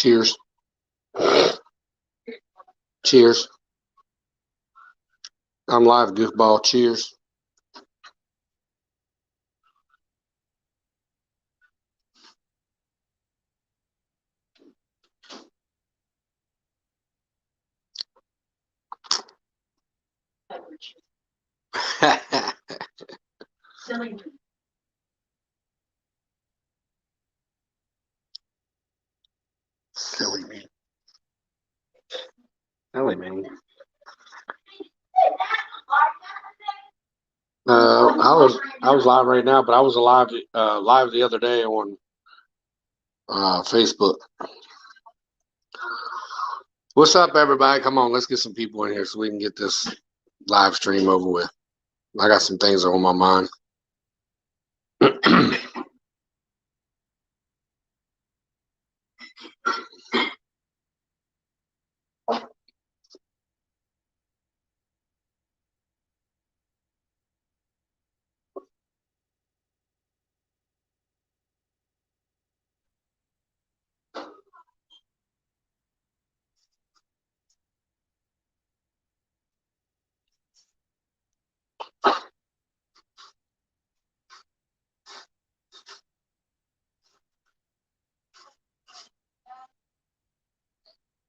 Cheers. Cheers. I'm live, goofball. Cheers. Silly me. Silly me. Silly me. I was live right now, but I was live the other day on Facebook. What's up, everybody? Come on, let's get some people in here so we can get this live stream over with. I got some things on my mind.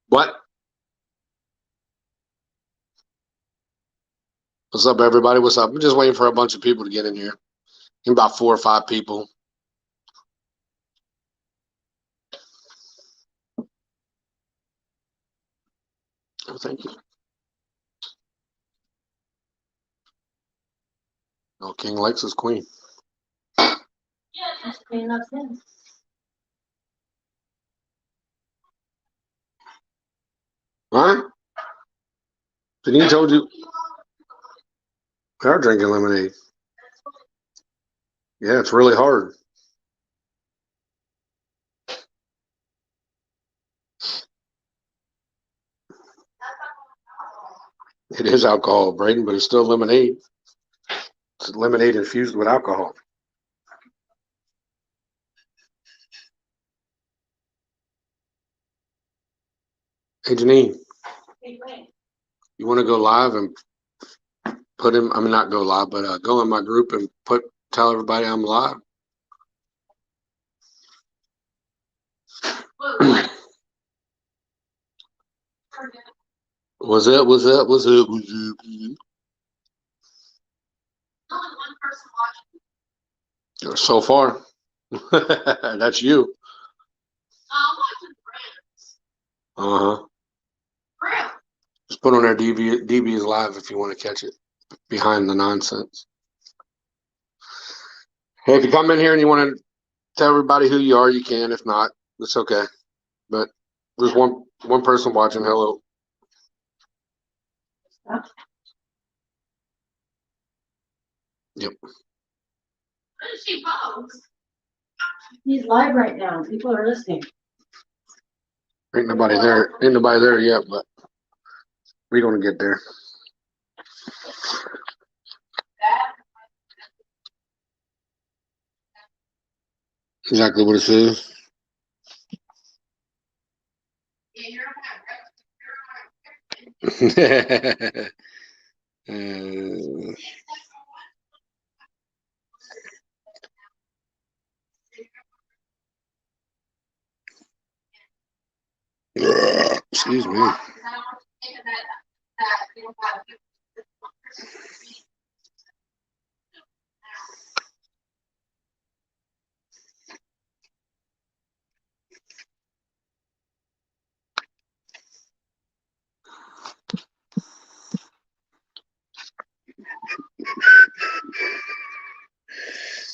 What? What's up, everybody? What's up? I'm just waiting for a bunch of people to get in here. About 4 or 5 people. Oh, thank you. Oh, King likes his queen. Yeah, just Queen loves him. Huh? Denise told you they're drinking lemonade. Yeah, it's really hard. It is alcohol, Braden, but it's still lemonade. It's lemonade infused with alcohol. Hey, Janine, you want to go live and put him? I mean, not go live, but go in my group and tell everybody I'm live. What's up? What's up? What's up? What's up? So far, that's you. Uh-huh. Just put on our DB is live if you want to catch it behind the nonsense. Hey, if you come in here and you want to tell everybody who you are, you can. If not, it's okay. But there's one person watching. Hello. Yep. He's live right now. People are listening. Ain't nobody there. Ain't nobody there yet, but we're gonna get there. Exactly what it says. Excuse me.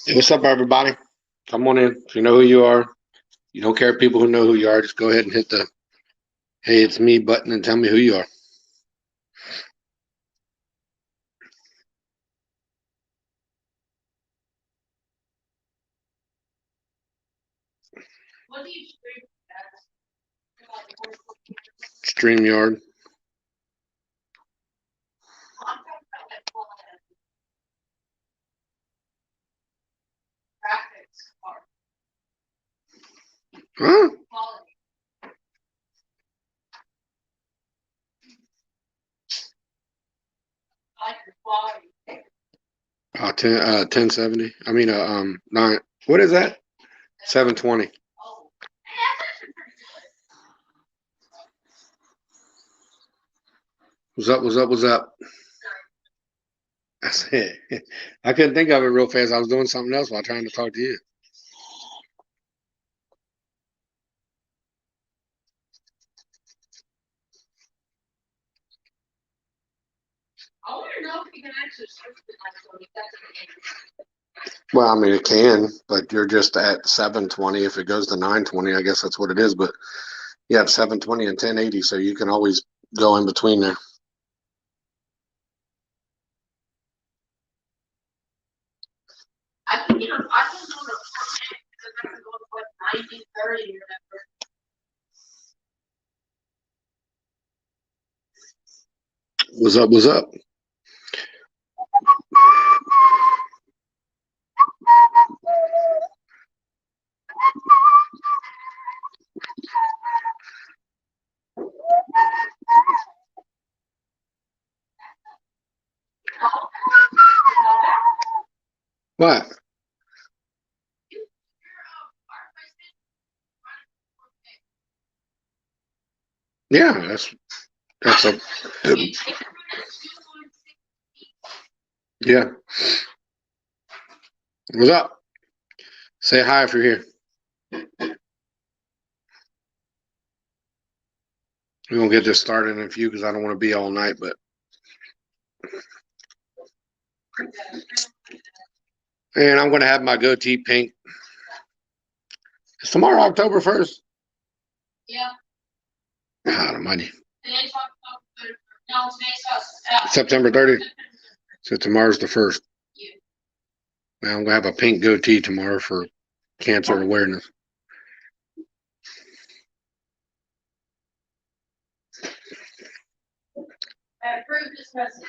Hey, what's up, everybody? Come on in. If you know who you are, you don't care if people who know who you are, just go ahead and hit the "Hey, it's me" button and tell me who you are. What do you StreamYard. Huh? 1070. I mean, 9. What is that? 720. What's up? What's up? What's up? I said, I couldn't think of it real fast. I was doing something else while trying to talk to you. I want to know if you can actually search the next one. If that's okay. Well, I mean, it can, but you're just at 720. If it goes to 920, I guess that's what it is. But you have 720 and 1080, so you can always go in between there. I can, you know, I can go to 4K because I can go to like 1930 or whatever. What's up? What's up? What? Yeah, that's a yeah. What's up? Say hi if you're here. We're gonna get this started in a few because I don't want to be all night, but and I'm gonna have my goatee pink. Is tomorrow October 1st? Yeah. God almighty. Today's October. No, today's September 30th. So tomorrow's the 1st. Yeah. Now I'm gonna have a pink goatee tomorrow for cancer awareness. I approve this message.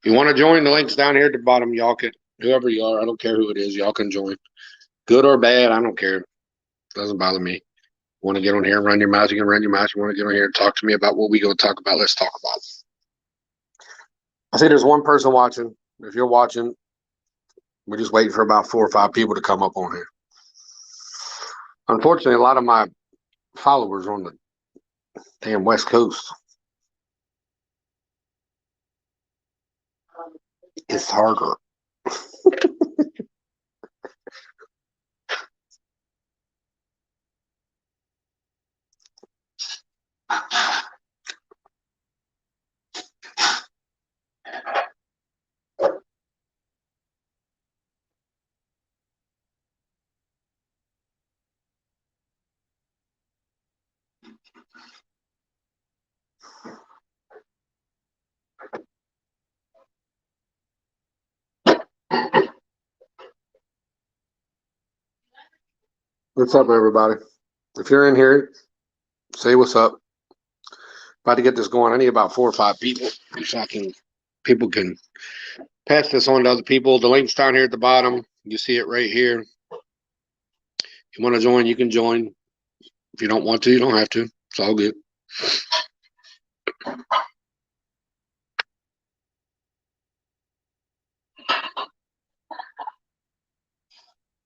You want to join? The link's down here at the bottom. Y'all can, whoever you are, I don't care who it is, y'all can join. Good or bad, I don't care. Doesn't bother me. Want to get on here and run your mouth, you can run your mouth. You want to get on here and talk to me about what we going to talk about, let's talk about it. I see there's one person watching. If you're watching, we're just waiting for about 4 or 5 people to come up on here. Unfortunately, a lot of my followers are on the damn West Coast. It's harder. What's up, everybody? If you're in here, say what's up. About to get this going. I need about 4 or 5 people so people can pass this on to other people. The link's down here at the bottom. You see it right here. If you want to join, you can join. If you don't want to, you don't have to. It's all good.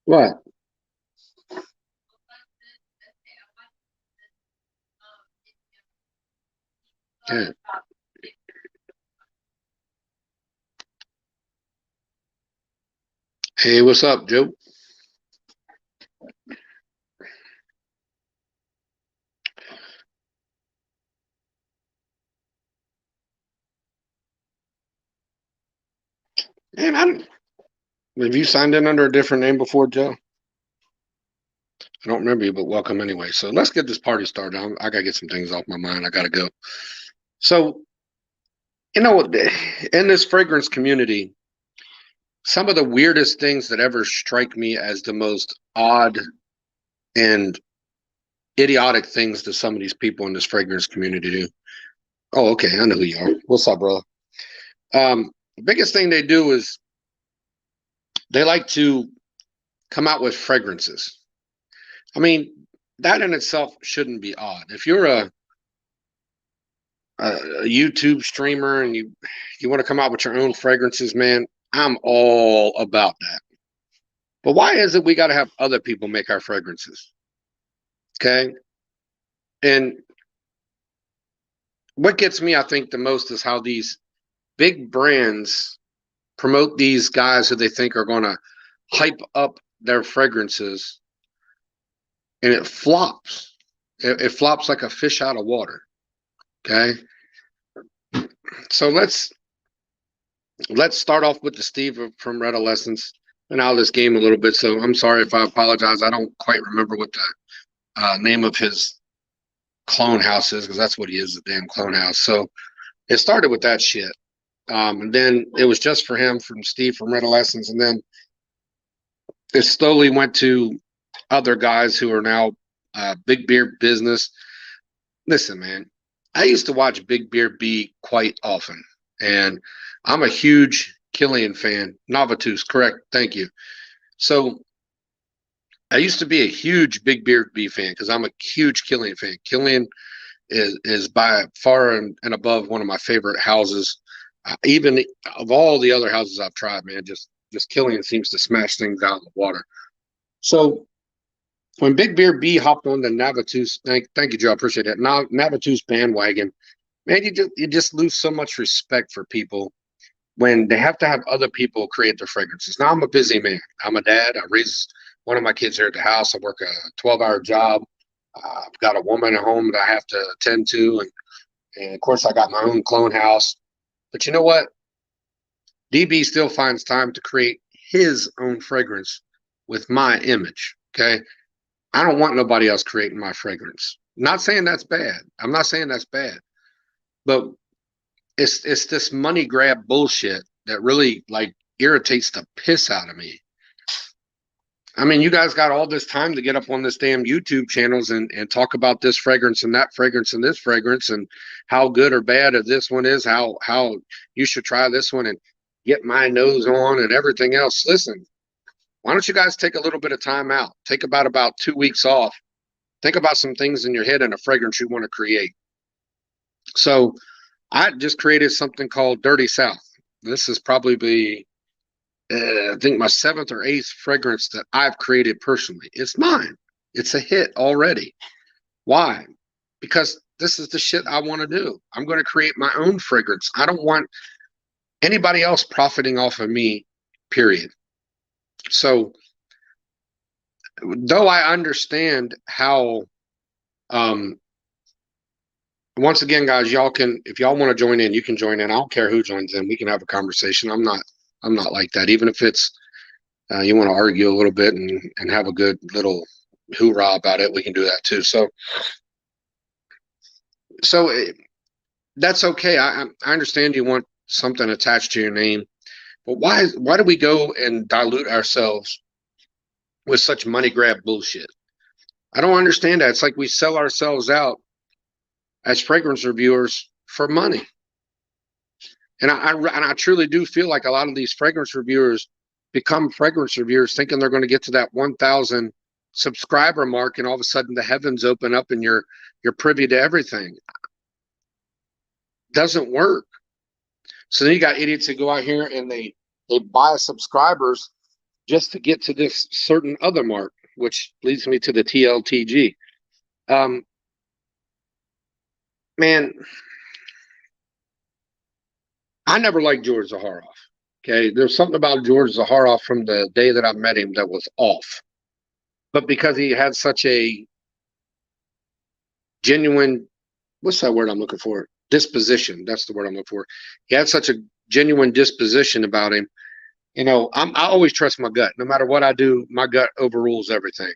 What? Yeah. Hey, what's up, Joe? Man, have you signed in under a different name before, Joe? I don't remember you, but welcome anyway. So let's get this party started. I gotta get some things off my mind. I gotta go. So, in this fragrance community, some of the weirdest things that ever strike me as the most odd and idiotic things that some of these people in this fragrance community do. Oh, okay. I know who you are. What's up, brother? The biggest thing they do is they like to come out with fragrances. I mean, that in itself shouldn't be odd. If you're a YouTube streamer and you want to come out with your own fragrances, man, I'm all about that. But why is it we got to have other people make our fragrances? Okay. And what gets me, I think, the most is how these big brands promote these guys who they think are going to hype up their fragrances, and it flops. It flops like a fish out of water. Okay. So let's start off with the Steve from Red Lessons and out of this game a little bit. So I'm sorry if I apologize. I don't quite remember what the name of his clone house is, because that's what he is, a damn clone house. So it started with that shit. And then it was just for him from Steve from Red Lessons. And then it slowly went to other guys who are now Big Beard Business. Listen, man, I used to watch Big Beard B quite often. And I'm a huge Killian fan. Novatus, correct. Thank you. So I used to be a huge Big Beard B fan because I'm a huge Killian fan. Killian is by far and above one of my favorite houses. Even of all the other houses I've tried, man, just Killian seems to smash things out of the water. So when Big Beard B hopped on the Novatus, thank you, Joe, I appreciate that. Now Novatus bandwagon, man, you just lose so much respect for people when they have to have other people create their fragrances. Now I'm a busy man. I'm a dad. I raise one of my kids here at the house. I work a 12-hour job. I've got a woman at home that I have to attend to, and of course I got my own clone house. But you know what? DB still finds time to create his own fragrance with my image. Okay, I don't want nobody else creating my fragrance. Not saying that's bad. I'm not saying that's bad, but it's this money grab bullshit that really like irritates the piss out of me. I mean, you guys got all this time to get up on this damn YouTube channels and talk about this fragrance and that fragrance and this fragrance and how good or bad of this one is, how you should try this one and get my nose on and everything else. Listen, why don't you guys take a little bit of time out? Take about 2 weeks off. Think about some things in your head and a fragrance you want to create. So I just created something called Dirty South. This is probably I think my 7th or 8th fragrance that I've created personally. It's mine. It's a hit already. Why? Because this is the shit I want to do. I'm going to create my own fragrance. I don't want anybody else profiting off of me, period. So, though I understand how, once again, guys, y'all can, if y'all want to join in, you can join in. I don't care who joins in. We can have a conversation. I'm not like that. Even if it's you want to argue a little bit and have a good little hoorah about it, we can do that too. So that's okay. I understand you want something attached to your name, but why do we go and dilute ourselves with such money grab bullshit? I don't understand that. It's like we sell ourselves out as fragrance reviewers for money. And I truly do feel like a lot of these fragrance reviewers become fragrance reviewers thinking they're going to get to that 1,000 subscriber mark, and all of a sudden the heavens open up and you're privy to everything. Doesn't work. So then you got idiots that go out here and they buy subscribers just to get to this certain other mark, which leads me to the TLTG. Man, I never liked George Zaharoff. Okay, there's something about George Zaharoff from the day that I met him that was off. But because he had such a genuine, what's that word I'm looking for? Disposition. That's the word I'm looking for. He had such a genuine disposition about him. You know, I always trust my gut. No matter what I do, my gut overrules everything.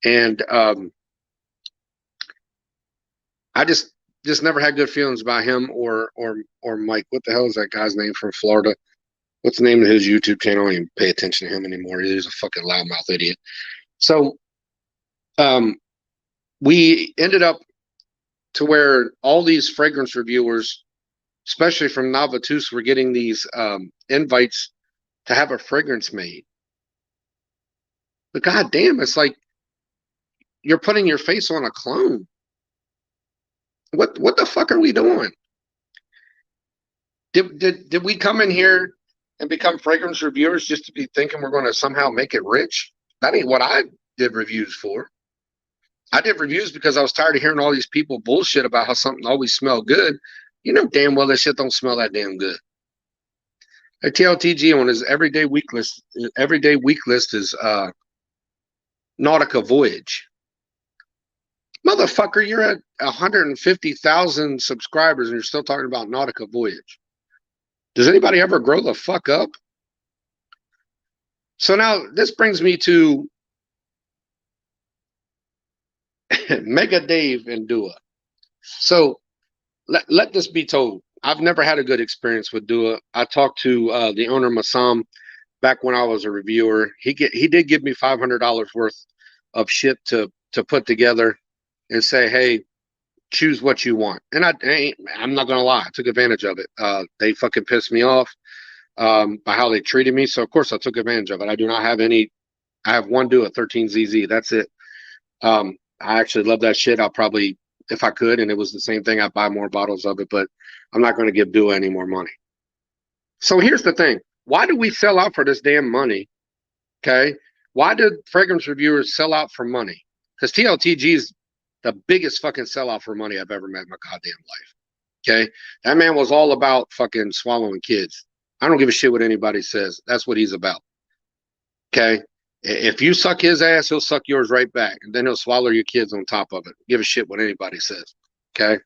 And I just never had good feelings about him or Mike. What the hell is that guy's name from Florida? What's the name of his YouTube channel? I don't even pay attention to him anymore. He's a fucking loudmouth idiot. So we ended up to where all these fragrance reviewers, especially from Novatus, were getting these invites to have a fragrance made. But goddamn, it's like you're putting your face on a clone. What the fuck are we doing? Did we come in here and become fragrance reviewers just to be thinking we're going to somehow make it rich? That ain't what I did reviews for. I did reviews because I was tired of hearing all these people bullshit about how something always smelled good. You know damn well that shit don't smell that damn good. A TLTG on his everyday week list is Nautica Voyage. Motherfucker, you're at 150,000 subscribers and you're still talking about Nautica Voyage. Does anybody ever grow the fuck up? So now this brings me to Mega Dave and Dua. So let this be told. I've never had a good experience with Dua. I talked to the owner, Masam, back when I was a reviewer. He did give me $500 worth of shit to put together and say, hey, choose what you want. And I'm not going to lie. I took advantage of it. They fucking pissed me off by how they treated me. So, of course, I took advantage of it. I do not have any. I have one Dua 13ZZ. That's it. I actually love that shit. I'll probably, if I could, and it was the same thing, I'd buy more bottles of it, but I'm not going to give Dua any more money. So here's the thing. Why do we sell out for this damn money? Okay. Why did fragrance reviewers sell out for money? Because TLTG is the biggest fucking sellout for money I've ever met in my goddamn life. Okay. That man was all about fucking swallowing kids. I don't give a shit what anybody says. That's what he's about. Okay. If you suck his ass, he'll suck yours right back. And then he'll swallow your kids on top of it. Give a shit what anybody says. Okay.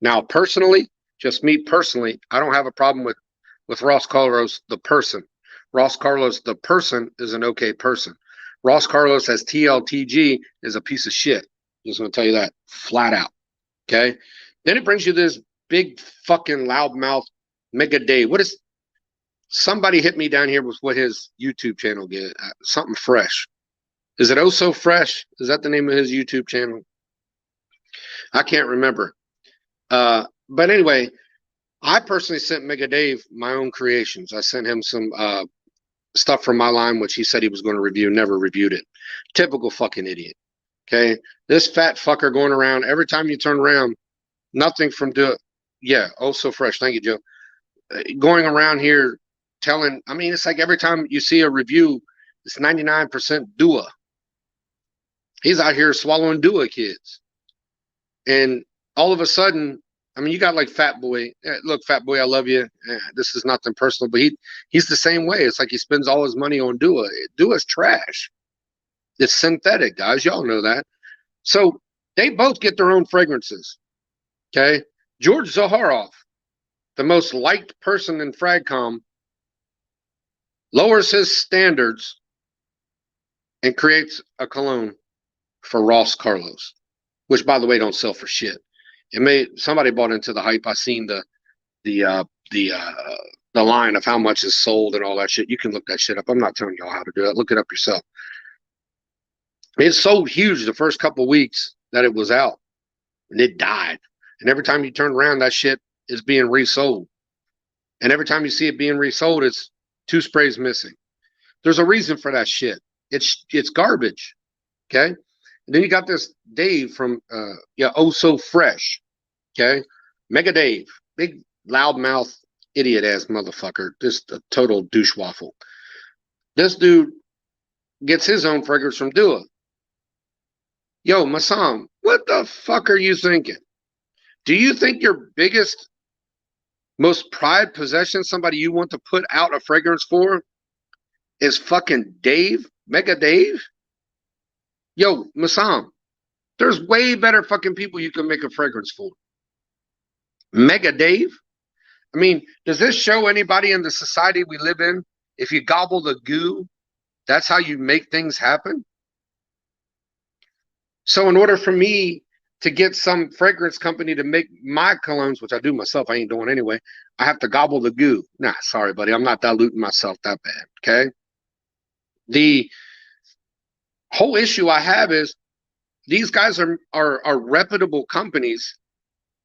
Now, personally, just me personally, I don't have a problem with Ross Carlos, the person. Ross Carlos, the person, is an okay person. Ross Carlos as TLTG is a piece of shit. Just going to tell you that flat out. Okay. Then it brings you this big fucking loudmouth Mega Dave. What is somebody hit me down here with what his YouTube channel get? Something fresh. Is it Oh So Fresh? Is that the name of his YouTube channel? I can't remember. But anyway, I personally sent Mega Dave my own creations. I sent him some stuff from my line, which he said he was going to review, never reviewed it. Typical fucking idiot. Okay. This fat fucker going around, every time you turn around, nothing from yeah, Oh So Fresh. Thank you, Joe. Going around here telling, I mean, it's like every time you see a review, it's 99% Dua. He's out here swallowing Dua kids. And all of a sudden, I mean, you got like Fat Boy. Look, Fat Boy, I love you. This is nothing personal, but he's the same way. It's like he spends all his money on Dua. Dua's trash. It's synthetic, guys. Y'all know that. So they both get their own fragrances. Okay. George Zaharoff, the most liked person in Fragcom, lowers his standards and creates a cologne for Ross Carlos, which, by the way, don't sell for shit. Somebody bought into the hype. I seen the line of how much is sold and all that shit. You can look that shit up. I'm not telling y'all how to do it. Look it up yourself. It sold huge the first couple weeks that it was out, and it died. And every time you turn around, that shit is being resold. And every time you see it being resold, it's 2 sprays missing. There's a reason for that shit. It's garbage. Okay. And then you got this Dave from Oh So Fresh. Okay. Mega Dave. Big loudmouth idiot ass motherfucker. Just a total douche waffle. This dude gets his own fragrance from Dua. Yo, Masam, what the fuck are you thinking? Do you think your biggest, most prized possession, somebody you want to put out a fragrance for, is fucking Dave? Mega Dave? Yo, Masam, there's way better fucking people you can make a fragrance for. Mega Dave? I mean, does this show anybody in the society we live in? If you gobble the goo, that's how you make things happen? So in order for me to get some fragrance company to make my colognes, which I do myself, I ain't doing anyway, I have to gobble the goo. Nah, sorry, buddy. I'm not diluting myself that bad. Okay. The whole issue I have is these guys are reputable companies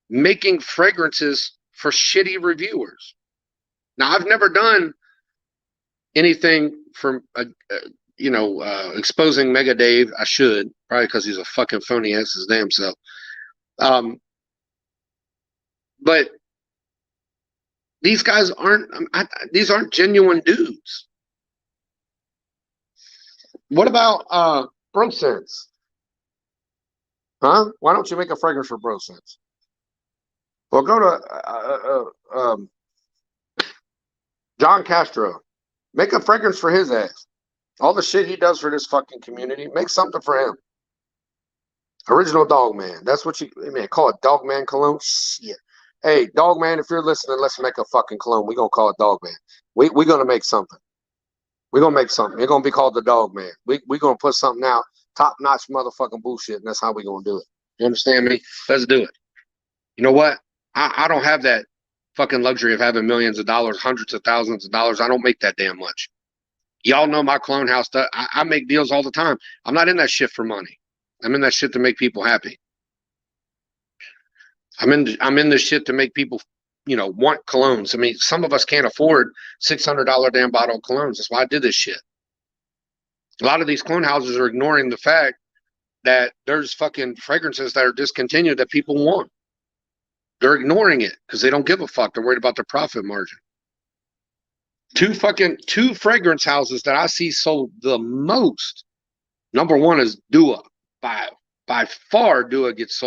making fragrances for shitty reviewers. Now, I've never done anything for exposing Mega Dave. I should, probably because he's a fucking phony ass his damn self. But these guys these aren't genuine dudes. What about Bro Sense? Huh? Why don't you make a fragrance for Bro Sense? Well, go to John Castro. Make a fragrance for his ass. All the shit he does for this fucking community, make something for him. Original Dog Man. That's what you call it Dog Man cologne. Shit. Hey, Dog Man, if you're listening, let's make a fucking cologne. We're gonna call it Dog Man. We're gonna make something. We're gonna make something. It's gonna be called the Dog Man. We're gonna put something out, top notch motherfucking bullshit, and that's how we're gonna do it. You understand me? Let's do it. You know what? I don't have that fucking luxury of having millions of dollars, hundreds of thousands of dollars. I don't make that damn much. Y'all know my clone house stuff. I make deals all the time. I'm not in that shit for money. I'm in that shit to make people happy. I'm in this shit to make people, want colognes. I mean, some of us can't afford $600 damn bottle of colognes. That's why I did this shit. A lot of these clone houses are ignoring the fact that there's fucking fragrances that are discontinued that people want. They're ignoring it because they don't give a fuck. They're worried about their profit margin. Two fragrance houses that I see sold the most. Number one is Dua. By far, Dua gets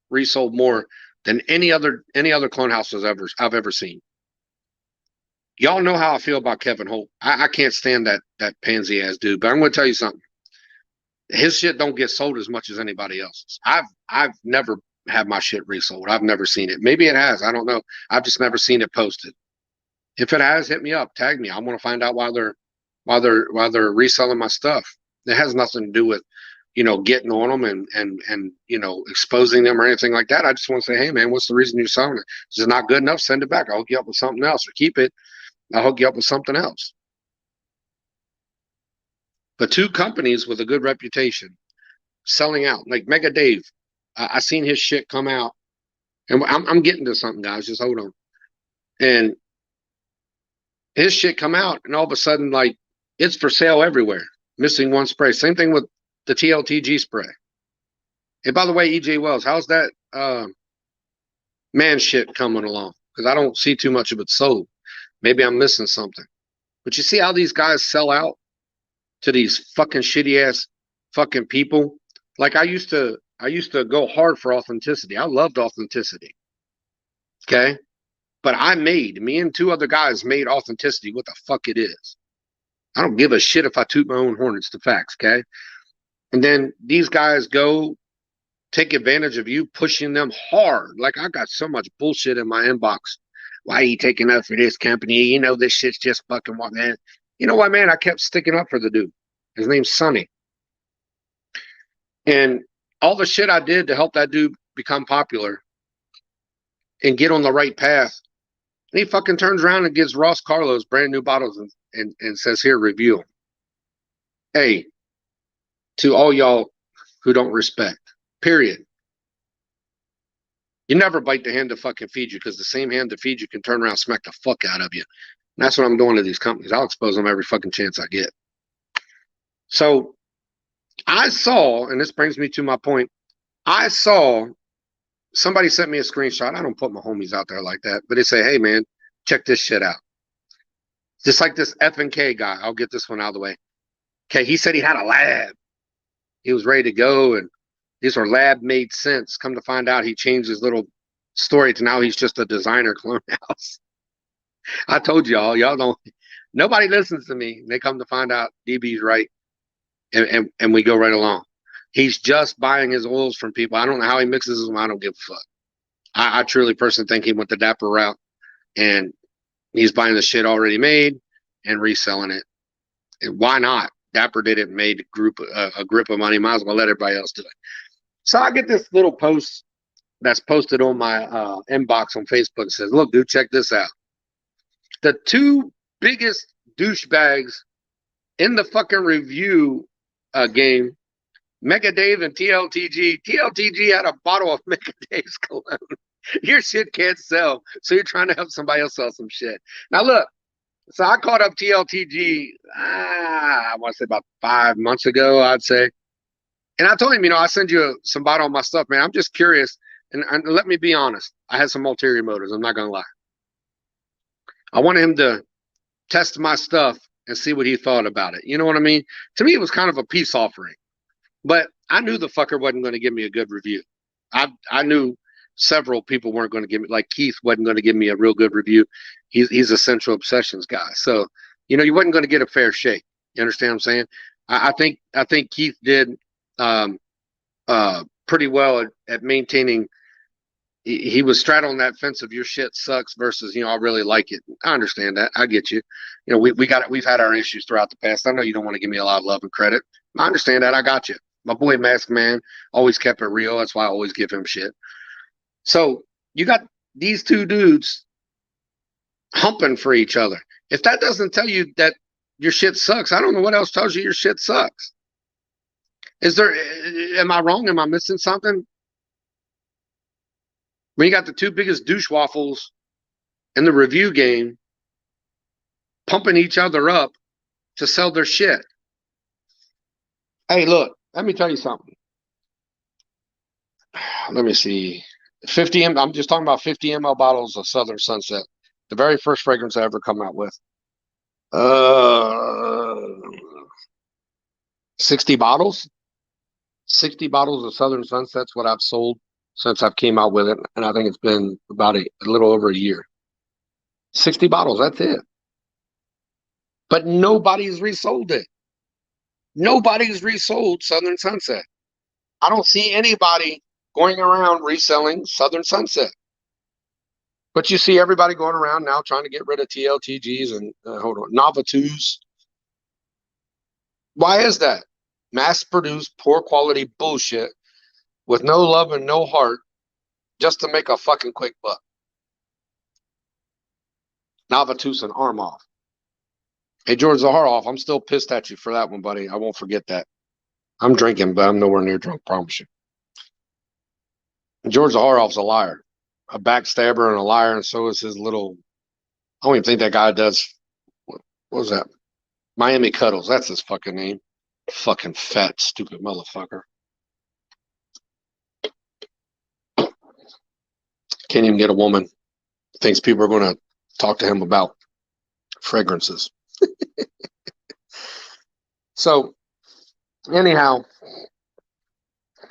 resold more than any other clone house I've ever seen. Y'all know how I feel about Kevin Holt. I can't stand that pansy ass dude. But I'm going to tell you something. His shit don't get sold as much as anybody else's. I've never had my shit resold. I've never seen it. Maybe it has. I don't know. I've just never seen it posted. If it has, hit me up, tag me. I want to find out why they're reselling my stuff. It has nothing to do with, getting on them and exposing them or anything like that. I just want to say, hey man, what's the reason you're selling it? Is it not good enough? Send it back. I'll hook you up with something else, or keep it. I'll hook you up with something else. But two companies with a good reputation selling out, like Mega Dave. I seen his shit come out, and I'm getting to something, guys. Just hold on. And his shit come out, and all of a sudden, like, it's for sale everywhere. Missing one spray. Same thing with the TLTG spray. And by the way, EJ Wells, how's that man shit coming along? Because I don't see too much of it sold. Maybe I'm missing something. But you see how these guys sell out to these fucking shitty ass fucking people? Like I used to go hard for authenticity. I loved authenticity. Okay? But me and two other guys made authenticity what the fuck it is. I don't give a shit if I toot my own horn. It's the facts, okay? And then these guys go take advantage of you pushing them hard. Like I got so much bullshit in my inbox. Why are you taking up for this company? This shit's just fucking what, man. You know what, man? I kept sticking up for the dude. His name's Sonny. And all the shit I did to help that dude become popular and get on the right path. And he fucking turns around and gives Ross Carlos brand new bottles and says, here, review them. Hey, to all y'all who don't respect, period. You never bite the hand that fucking feeds you, because the same hand that feeds you can turn around and smack the fuck out of you. And that's what I'm doing to these companies. I'll expose them every fucking chance I get. So I saw, and this brings me to my point, I saw somebody sent me a screenshot. I don't put my homies out there like that, but they say, hey man, check this shit out. Just like this F&K guy. I'll get this one out of the way. Okay, he said he had a lab. He was ready to go, and these are lab made sense. Come to find out, he changed his little story to now he's just a designer clone house. I told y'all don't. Nobody listens to me. They come to find out DB's right, and we go right along. He's just buying his oils from people. I don't know how he mixes them. I don't give a fuck. I truly personally think he went the dapper route, and he's buying the shit already made and reselling it. And why not? Dapper did it and made a grip of money. Might as well let everybody else do it. So I get this little post that's posted on my inbox on Facebook. It says, look, dude, check this out. The two biggest douchebags in the fucking review game, Mega Dave and TLTG. TLTG had a bottle of Mega Dave's cologne. Your shit can't sell, so you're trying to help somebody else sell some shit. Now look, so I caught up TLTG, I want to say about 5 months ago, I'd say. And I told him, I send you some bottle of my stuff, man. I'm just curious. And let me be honest. I had some ulterior motives. I'm not going to lie. I wanted him to test my stuff and see what he thought about it. You know what I mean? To me, it was kind of a peace offering. But I knew the fucker wasn't going to give me a good review. I knew several people weren't going to give me, like Keith wasn't going to give me a real good review. He's a Central Obsessions guy. So, you wasn't going to get a fair shake. You understand what I'm saying? I think Keith did pretty well at maintaining. He was straddling that fence of your shit sucks versus, I really like it. I understand that. I get you. We've had our issues throughout the past. I know you don't want to give me a lot of love and credit. I understand that. I got you. My boy Mask Man always kept it real. That's why I always give him shit. So you got these two dudes humping for each other. If that doesn't tell you that your shit sucks, I don't know what else tells you your shit sucks. Am I wrong? Am I missing something? When you got the two biggest douche waffles in the review game pumping each other up to sell their shit. Hey, look, let me tell you something. Let me see. 50 ml, I'm just talking about 50 ml bottles of Southern Sunset. The very first fragrance I ever come out with. 60 bottles. 60 bottles of Southern Sunset's what I've sold since I've came out with it, and I think it's been about a little over a year. 60 bottles, that's it. But nobody's resold it. Nobody's resold Southern Sunset. I don't see anybody going around reselling Southern Sunset. But you see everybody going around now trying to get rid of TLTGs and Novatus. Why is that? Mass-produced, poor-quality bullshit with no love and no heart just to make a fucking quick buck. Novatus and Armoff. Hey, George Zaharoff, I'm still pissed at you for that one, buddy. I won't forget that. I'm drinking, but I'm nowhere near drunk, promise you. George Zaharoff's a liar. A backstabber and a liar, and so is his little... I don't even think that guy does... What was that? Miami Cuddles. That's his fucking name. Fucking fat, stupid motherfucker. Can't even get a woman. Thinks people are going to talk to him about fragrances. So, anyhow,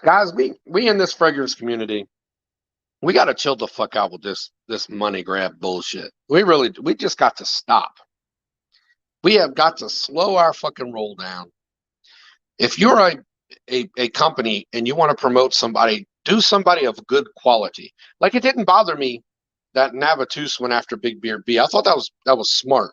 guys, we in this fragrance community, we got to chill the fuck out with this money grab bullshit. We just got to stop. We have got to slow our fucking roll down. If you're a company and you want to promote somebody, do somebody of good quality. Like, it didn't bother me that Navatus went after Big Beard B. I thought that was smart.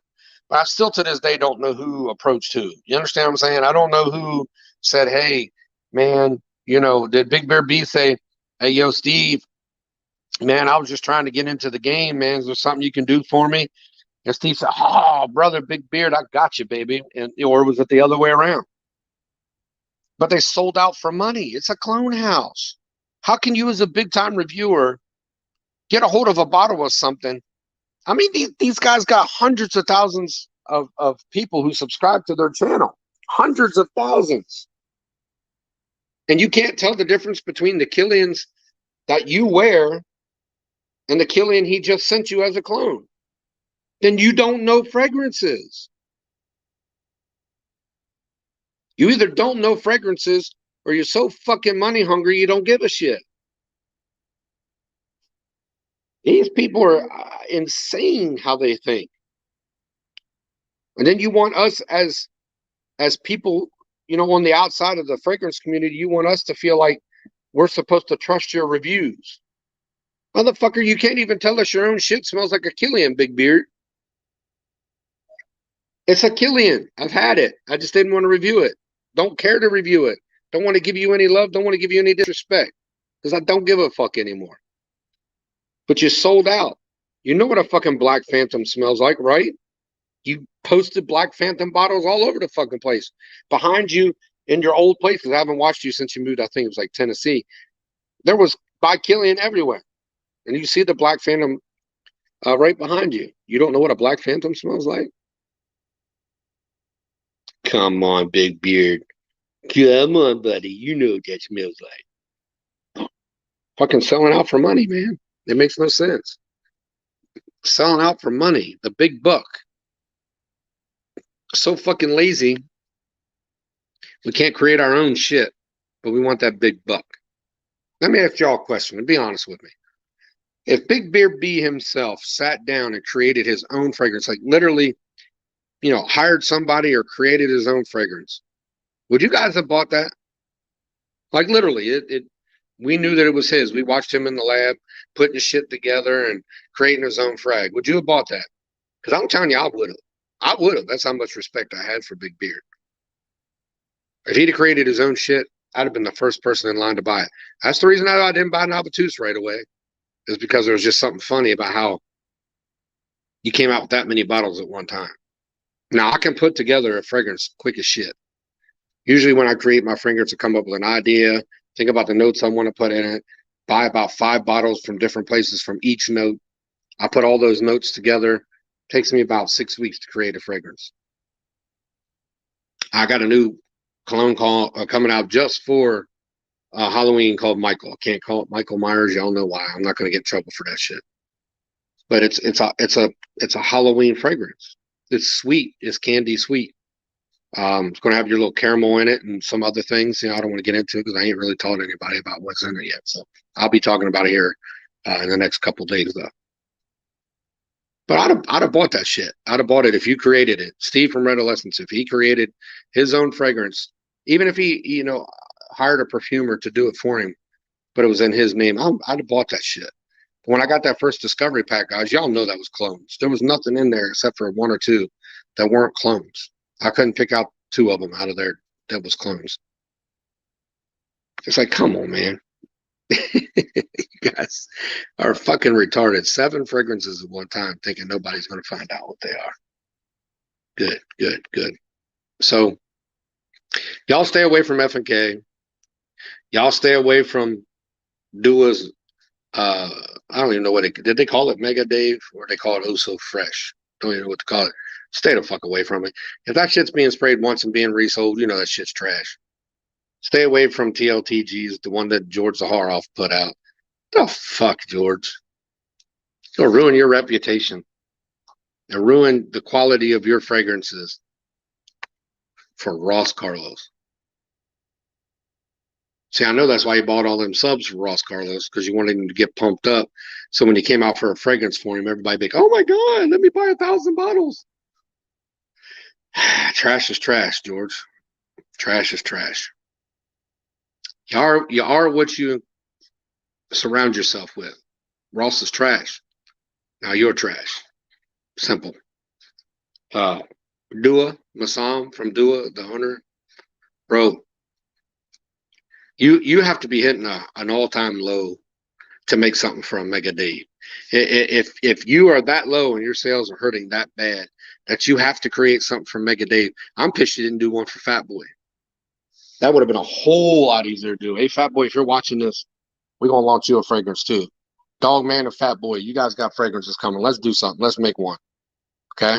But I still to this day don't know who approached who. You understand what I'm saying? I don't know who said, hey, man, did Big Beard B say, hey, yo, Steve, man, I was just trying to get into the game, man. Is there something you can do for me? And Steve said, oh, brother, Big Beard, I got you, baby. Or was it the other way around? But they sold out for money. It's a clone house. How can you, as a big-time reviewer, get a hold of a bottle of something? I mean, these guys got hundreds of thousands of people who subscribe to their channel. Hundreds of thousands. And you can't tell the difference between the Killians that you wear and the Killian he just sent you as a clone. Then you don't know fragrances. You either don't know fragrances or you're so fucking money hungry you don't give a shit. These people are insane how they think. And then you want us as people, on the outside of the fragrance community, you want us to feel like we're supposed to trust your reviews. Motherfucker, you can't even tell us your own shit smells like a Killian, Big Beard. It's a Killian. I've had it. I just didn't want to review it. Don't care to review it. Don't want to give you any love. Don't want to give you any disrespect because I don't give a fuck anymore. But you sold out. You know what a fucking Black Phantom smells like, right? You posted Black Phantom bottles all over the fucking place. Behind you in your old place, because I haven't watched you since you moved, I think it was like Tennessee. There was by Killian everywhere. And you see the Black Phantom right behind you. You don't know what a Black Phantom smells like? Come on, Big Beard. Come on, buddy. You know what that smells like. Fucking selling out for money, man. It makes no sense. Selling out for money. The big buck. So fucking lazy. We can't create our own shit, but we want that big buck. Let me ask y'all a question and be honest with me. If Big Beard B himself sat down and created his own fragrance, like literally, hired somebody or created his own fragrance, would you guys have bought that? Like literally, we knew that it was his. We watched him in the lab putting his shit together and creating his own frag. Would you have bought that? Because I'm telling you, I would have. I would have. That's how much respect I had for Big Beard. If he'd have created his own shit, I'd have been the first person in line to buy it. That's the reason I didn't buy Novatus right away, is because there was just something funny about how you came out with that many bottles at one time. Now, I can put together a fragrance quick as shit. Usually when I create my fragrance, I come up with an idea, think about the notes I want to put in it, buy about 5 bottles from different places from each note. I put all those notes together. It takes me about 6 weeks to create a fragrance. I got a new cologne coming out just for Halloween called Michael. I can't call it Michael Myers. Y'all know why. I'm not going to get in trouble for that shit. But it's a Halloween fragrance. It's sweet. It's candy sweet. It's going to have your little caramel in it and some other things. I don't want to get into it because I ain't really told anybody about what's in it yet. So I'll be talking about it here in the next couple of days, though. But I'd have bought that shit. I'd have bought it if you created it. Steve from Redolescence, if he created his own fragrance, even if he, hired a perfumer to do it for him, but it was in his name, I'd have bought that shit. When I got that first discovery pack, guys, y'all know that was clones. There was nothing in there except for 1 or 2 that weren't clones. I couldn't pick out 2 of them out of there that was clones. It's like, come on, man. You guys are fucking retarded. 7 fragrances at one time thinking nobody's going to find out what they are. Good, good, good. So y'all stay away from F&K. Y'all stay away from Dua's, I don't even know what did they call it, Mega Dave, or they call it Oh So Fresh? Don't even know what to call it. Stay the fuck away from it. If that shit's being sprayed once and being resold, that shit's trash. Stay away from TLTGs, the one that George Zaharoff put out. The fuck, George? It'll ruin your reputation. It'll ruin the quality of your fragrances for Ross Carlos. See, I know that's why you bought all them subs for Ross Carlos, because you wanted him to get pumped up. So when he came out for a fragrance for him, everybody be like, oh my God, let me buy 1,000 bottles. Trash is trash, George. Trash is trash. You are what you surround yourself with. Ross is trash. Now you're trash. Simple. Dua, Massam from Dua, the owner. Bro, you have to be hitting an all-time low to make something from Mega Dave. If you are that low and your sales are hurting that bad that you have to create something from Mega Dave, I'm pissed you didn't do one for Fat Boy. That would have been a whole lot easier to do. Hey, Fat Boy, if you're watching this, we're going to launch you a fragrance too. Dog Man and Fat Boy, you guys got fragrances coming. Let's do something. Let's make one. Okay?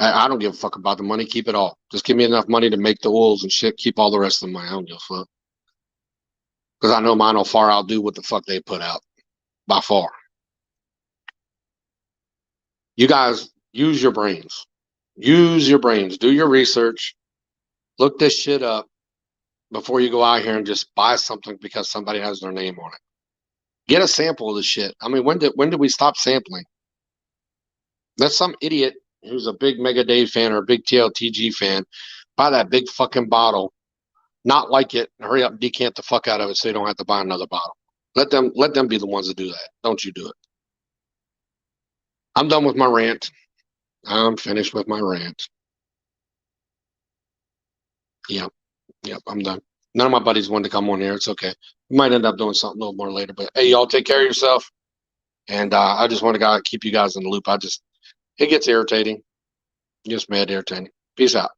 I don't give a fuck about the money. Keep it all. Just give me enough money to make the oils and shit. Keep all the rest of the money. I don't give a fuck. Because I know mine will far outdo what the fuck they put out. By far. You guys, use your brains. Use your brains. Do your research. Look this shit up before you go out here and just buy something because somebody has their name on it. Get a sample of the shit. I mean, when did we stop sampling? That's some idiot who's a big Mega Dave fan or a big TLTG fan buy that big fucking bottle, not like it, and hurry up and decant the fuck out of it so you don't have to buy another bottle. Let them be the ones that do that. Don't you do it. I'm done with my rant. I'm finished with my rant. Yep. Yep. I'm done. None of my buddies wanted to come on here. It's okay. We might end up doing something a little more later. But hey, y'all take care of yourself. And I just want to keep you guys in the loop. It gets irritating. Just mad irritating. Peace out.